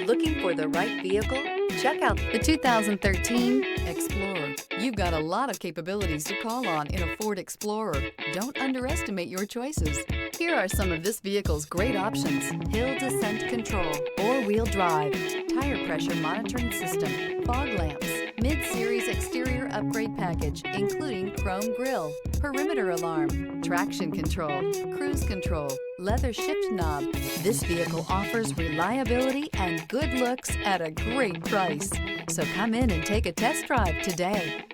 Looking for the right vehicle? Check out the 2013 Explorer. You've got a lot of capabilities to call on in a Ford Explorer. Don't underestimate your choices. Here are some of this vehicle's great options: hill descent control, four-wheel drive, tire pressure monitoring system, fog lamps, mid-series exterior upgrade package, including chrome grille, perimeter alarm, traction control, cruise control, leather shift knob. This vehicle offers reliability and good looks at a great price. So come in and take a test drive today.